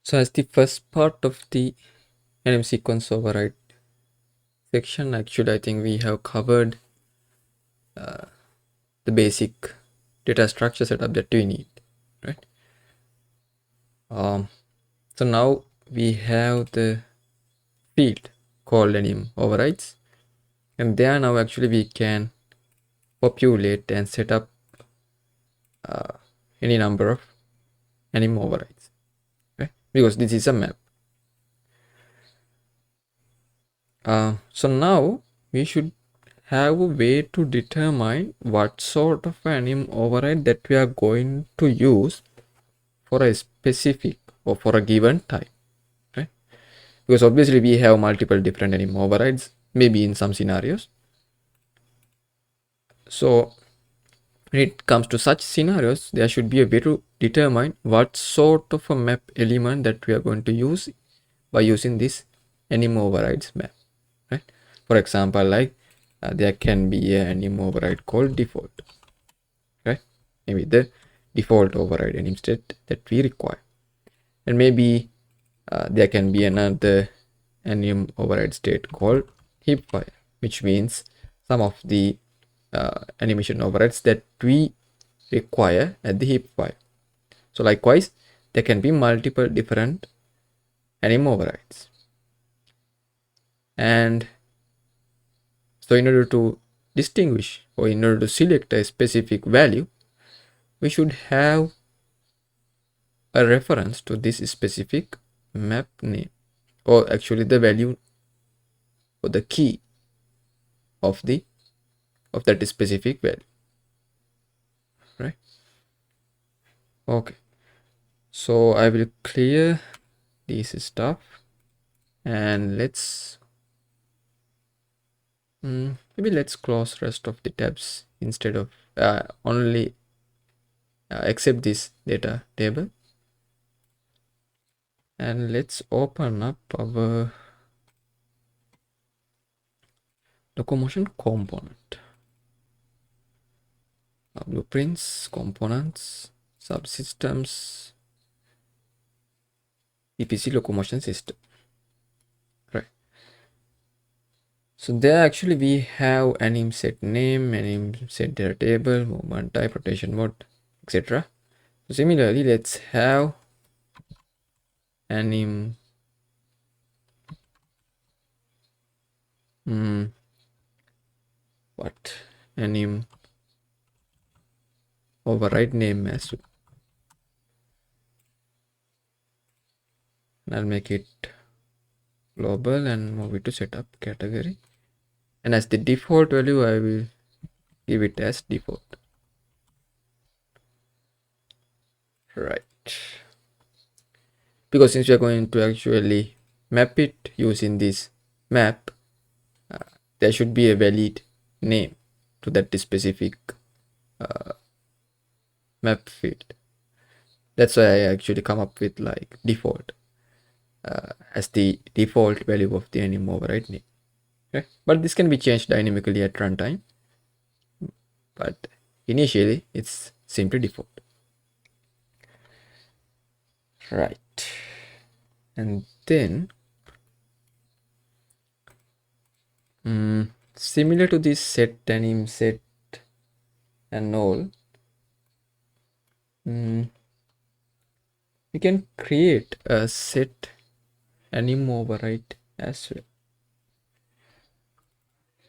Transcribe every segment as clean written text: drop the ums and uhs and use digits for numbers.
So as the first part of the anim sequence override section, actually I think we have covered the basic data structure setup that we need, right? So now we have the field called anim overrides, and there now actually we can populate and set up any number of anim overrides, right? Because this is a map. So now we should have a way to determine what sort of anim override that we are going to use for a specific or for a given type, right? Because obviously we have multiple different anim overrides, maybe in some scenarios. So when it comes to such scenarios, there should be a way to determine what sort of a map element that we are going to use by using this anim overrides map, right? For example, like there can be an anim override called default, right? Maybe the default override anim state that we require, and maybe there can be another anim override state called hipfire, which means some of the animation overrides that we require at the hipfire. So likewise, there can be multiple different anim overrides, and so in order to distinguish or in order to select a specific value, we should have a reference to this specific map name, or actually the value or the key of that specific value, right? Okay, so I will clear this stuff, and maybe let's close rest of the tabs instead of only accept this data table, and let's open up our locomotion component, blueprints, components, subsystems, EPC locomotion system, right? So there actually we have anim set name, anim set data table, movement type, rotation mode, etc. So similarly, let's have anim anim override name as well. And I'll make it global and move it to setup category. And as the default value, I will give it as default. Right. Because since we are going to actually map it using this map, there should be a valid name to that specific map field. That's why I actually come up with like default as the default value of the anim override name. Okay? But this can be changed dynamically at runtime. But initially, it's simply default. Right. And then, similar to this set anim set and all, we can create a set anim override as well.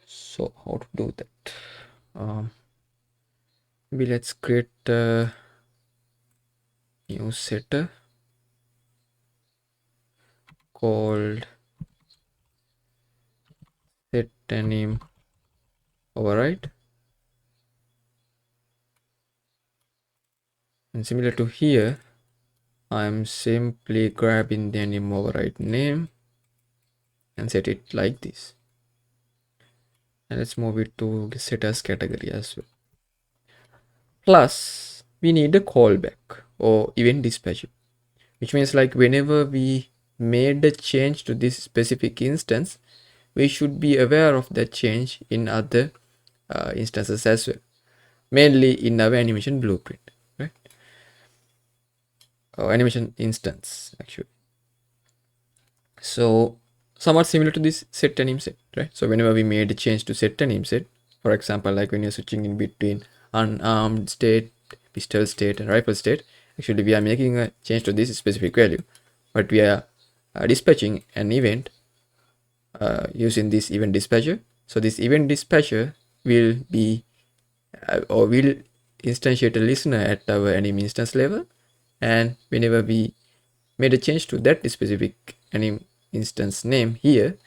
So how to do that? Maybe let's create a new setter called set anim override, and similar to here, I'm simply grabbing the anim override name and set it like this, and let's move it to set as category as well. Plus we need a callback or event dispatcher, which means like whenever we made a change to this specific instance, we should be aware of that change in other instances as well, mainly in our animation blueprint, right? Or animation instance actually. So somewhat similar to this set anim set, right? So whenever we made a change to set anim set, for example, like when you're switching in between unarmed state, pistol state, and rifle state, actually we are making a change to this specific value, but we are dispatching an event using this event dispatcher. So this event dispatcher will be or will instantiate a listener at our anim instance level, and whenever we made a change to that specific anim instance name here,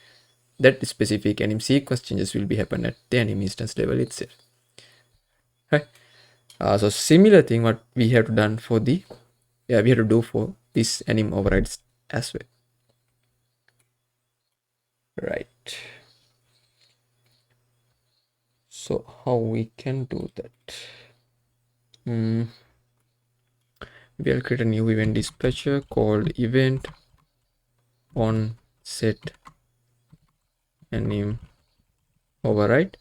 that specific anim sequence changes will be happen at the anim instance level itself, right? So similar thing what we have done for the we have to do for this anim overrides as well, right? So how we can do that? We'll create a new event dispatcher called event on set anim override,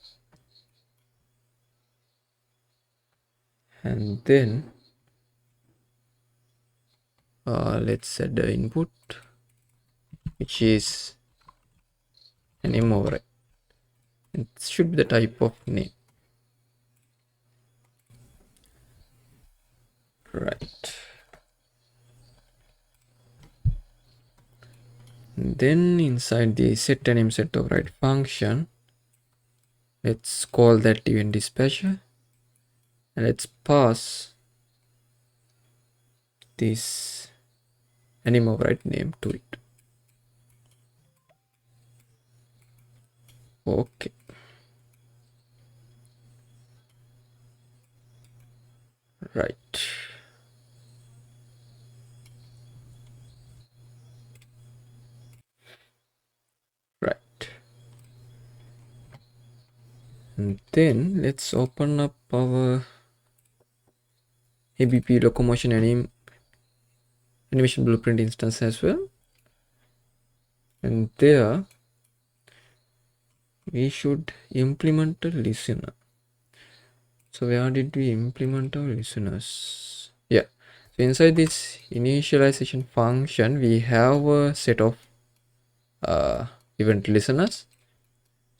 and then let's set the input, which is anim override. It should be the type of name, right? And then inside the set anim set override function, let's call that event dispatcher, and let's pass this anim override name to it. Okay. Right. Right. And then let's open up our ABP locomotion animation blueprint instance as well. And there we should implement a listener. So where did we implement our listeners? Yeah. So inside this initialization function, we have a set of event listeners.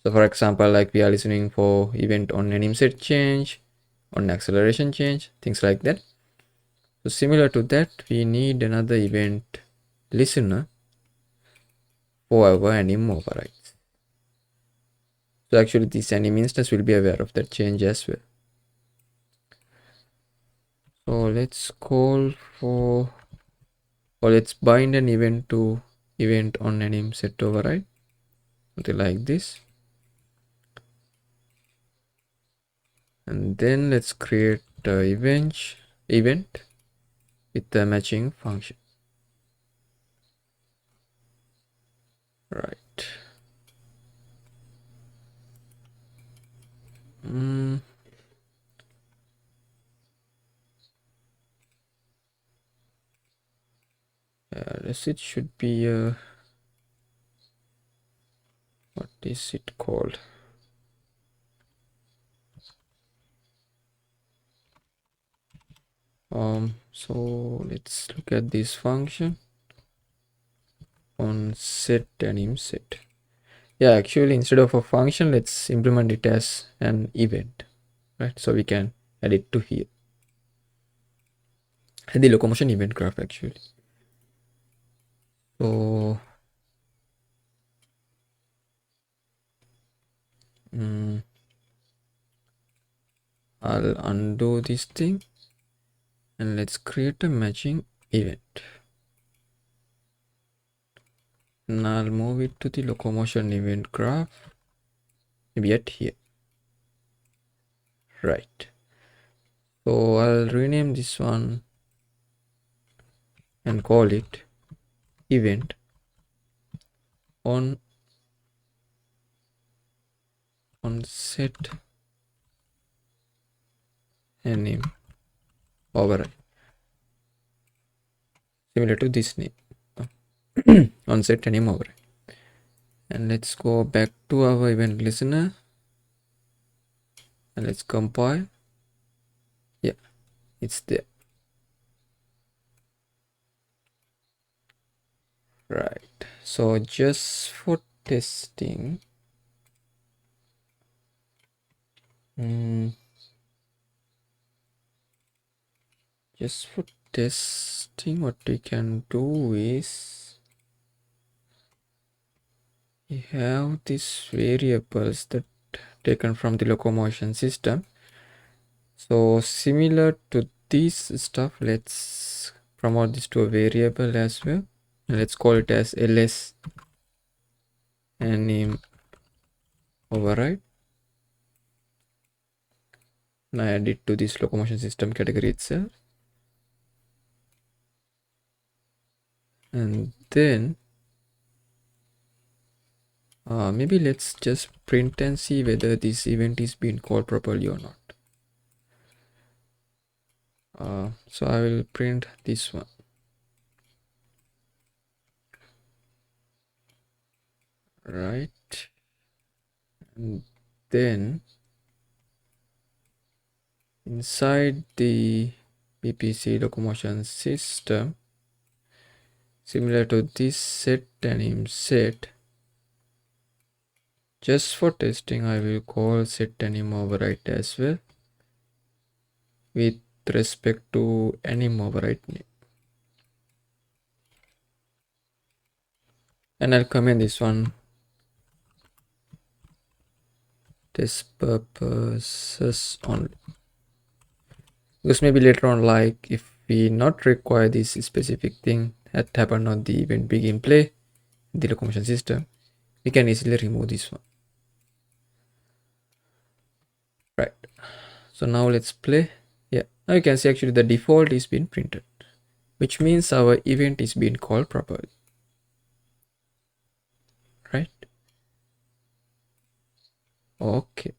So for example, like we are listening for event on anim set change, on acceleration change, things like that. So similar to that, we need another event listener for our anim overrides. So actually this anim instance will be aware of that change as well. So let's call for, or let's bind an event to event on anim set override, something like this. And then let's create the event with the matching function. Right. It should be what is it called? So let's look at this function on set anim set. Yeah, actually instead of a function, let's implement it as an event, right? So we can add it to here, and the locomotion event graph actually. So I'll undo this thing and let's create a matching event. And I'll move it to the locomotion event graph, maybe at here. Right. So I'll rename this one and call it event on set anim override, similar to this name. On set anim override. And let's go back to our event listener and let's compile. Yeah, it's there. Right. So just for testing, mm, just for testing, what we can do is we have these variables that taken from the locomotion system. So similar to this stuff, let's promote this to a variable as well. And let's call it as ls and name override. And I add it to this locomotion system category itself. And then maybe let's just print and see whether this event is being called properly or not. So I will print this one. Right. And then inside the PPC locomotion system, similar to this set anim set, just for testing, I will call set anim override as well with respect to anim override name. And I'll comment this one test purposes only. Because maybe later on, like if we not require this specific thing that happened on the event begin play, the locomotion system, we can easily remove this one. Right. So now let's play. Yeah, now you can see actually the default is being printed, which means our event is being called properly. Right. Okay.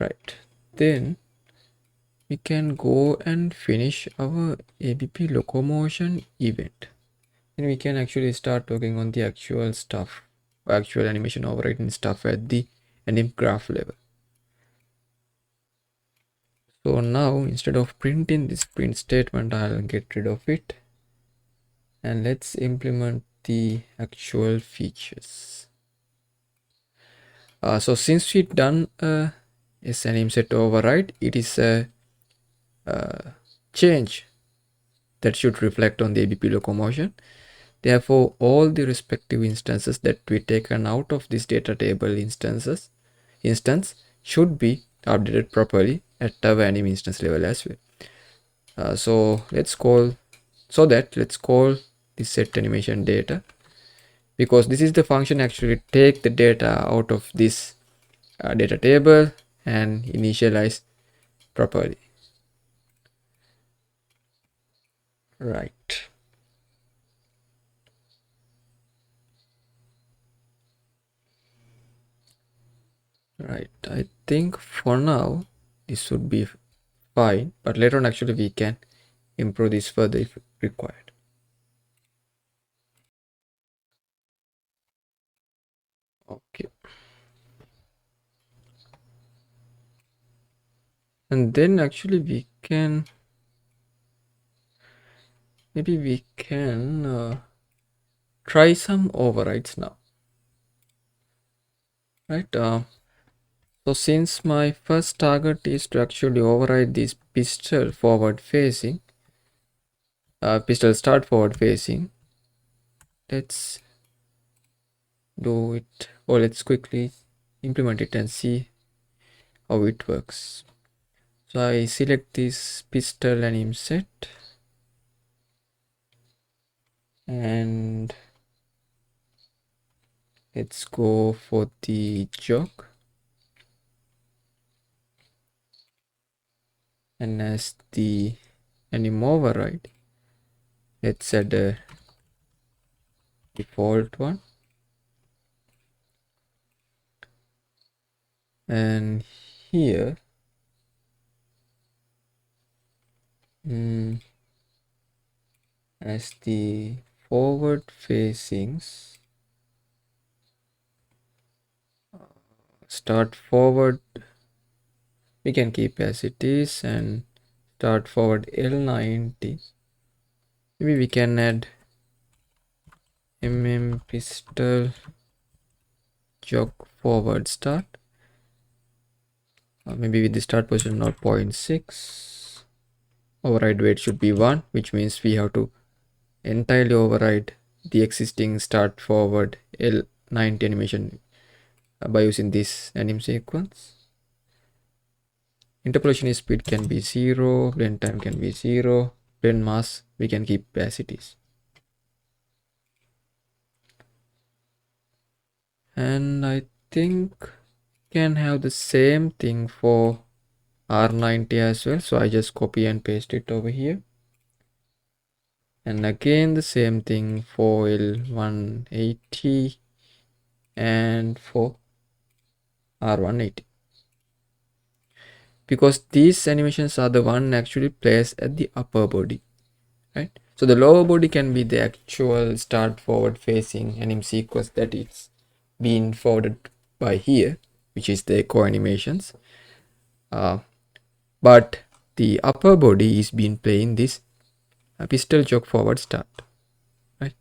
Right. Then we can go and finish our ABP locomotion event. Then we can actually start working on the actual stuff, actual animation overriding stuff at the anim graph level. So now instead of printing this print statement, I'll get rid of it and let's implement the actual features. So since we done a anim set override, it is a change that should reflect on the ABP locomotion. Therefore, all the respective instances that we taken out of this data table instance should be updated properly at our anim instance level as well. So let's call the set animation data, because this is the function actually take the data out of this data table and initialize properly. Right. Right. I think for now this should be fine, but later on actually we can improve this further if required. Okay. And then actually we can try some overrides now. Right. So since my first target is to actually override this pistol forward facing, pistol start forward facing, let's do it, or let's quickly implement it and see how it works. So I select this pistol anim set and let's go for the jog, and as the anim override, let's add a default one, and here as the forward facings, start forward we can keep as it is, and start forward L90. Maybe we can add pistol jog forward start. Maybe with the start position of 0.6. Override weight should be 1, which means we have to entirely override the existing start forward L90 animation by using this anim sequence. Interpolation speed can be 0, blend time can be 0, blend mask we can keep as it is. And I think can have the same thing for R90 as well. So I just copy and paste it over here. And again the same thing for L180 and for R180. Because these animations are the one actually placed at the upper body, right? So the lower body can be the actual start forward facing anim sequence that it's been forwarded by here, which is the echo animations. But the upper body is being playing this pistol jog forward start, right?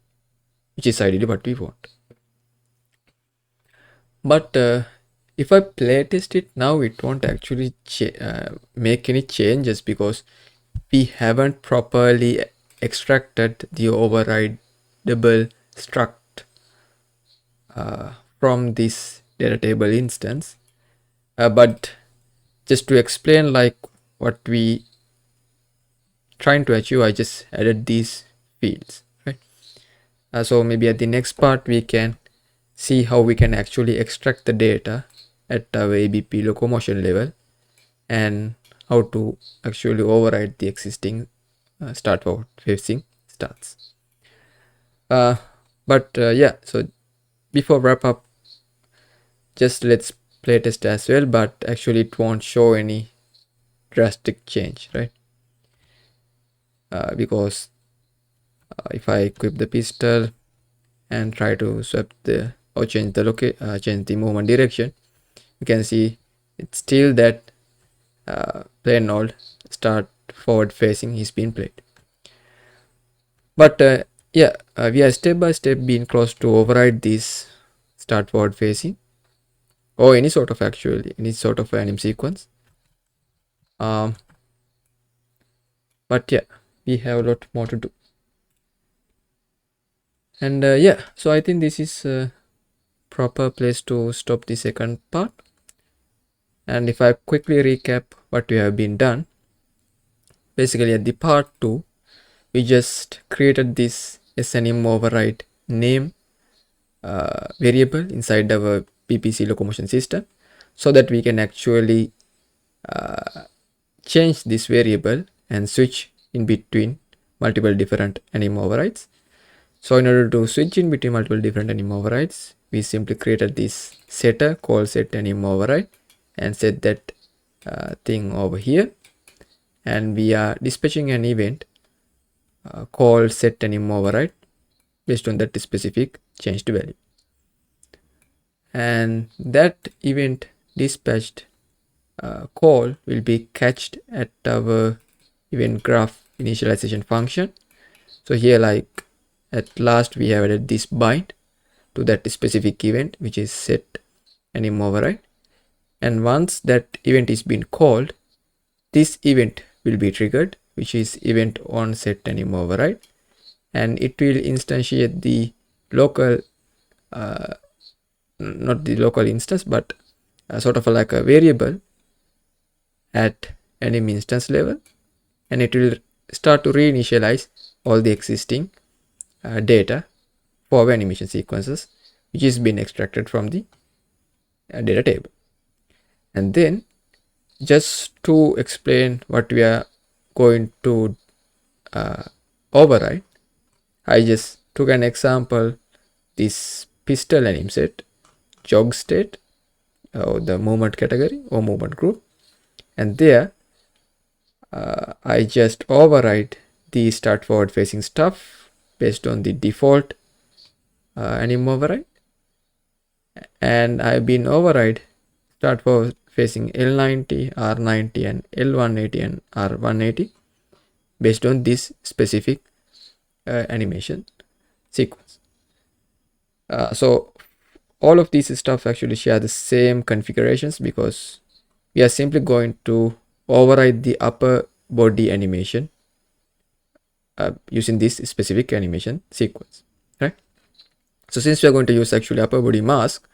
Which is ideally what we want. But if I play test it now, it won't actually make any changes because we haven't properly extracted the overrideable struct from this data table instance. But just to explain like what we trying to achieve, I just added these fields, right? So maybe at the next part we can see how we can actually extract the data at our ABP locomotion level and how to actually override the existing start forward facing starts. But yeah, so before wrap up, just let's play test as well, but actually it won't show any drastic change, right? Because if I equip the pistol and try to swap the or change the change the movement direction, you can see it's still that plain old start forward facing is being played. But yeah, we are step by step being close to override this start forward facing or any sort of anim sequence. But yeah, we have a lot more to do. And yeah, so I think this is a proper place to stop the second part. And if I quickly recap what we have been done, basically at the part 2, we just created this SNM override name variable inside our PPC locomotion system so that we can actually change this variable and switch in between multiple different anim overrides. So in order to switch in between multiple different anim overrides, we simply created this setter called set anim override and set that thing over here, and we are dispatching an event called set anim override based on that specific changed value, and that event dispatched call will be catched at our event graph initialization function. So here, like at last, we have added this bind to that specific event, which is set anim override. And once that event is been called, this event will be triggered, which is event on set anim override, and it will instantiate the local, not the local instance, but sort of like a variable at anim instance level, and it will start to reinitialize all the existing data for animation sequences which is being extracted from the data table. And then just to explain what we are going to override, I just took an example, this pistol anim set jog state or the movement category or movement group, and there I just override the start forward facing stuff based on the default anim override, and I've been override start forward facing L90, R90 and L180 and R180 based on this specific animation sequence. So all of these stuff actually share the same configurations because we are simply going to override the upper body animation using this specific animation sequence, right? So since we are going to use actually upper body mask,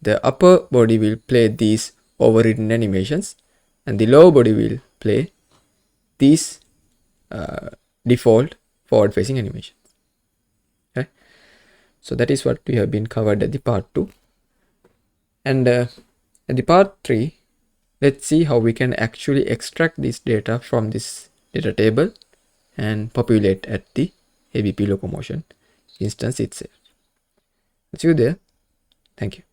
the upper body will play these overridden animations and the lower body will play these default forward facing animations. Okay, so that is what we have been covered at the part 2. And at the part 3, let's see how we can actually extract this data from this data table and populate at the ABP locomotion instance itself. See you there. Thank you.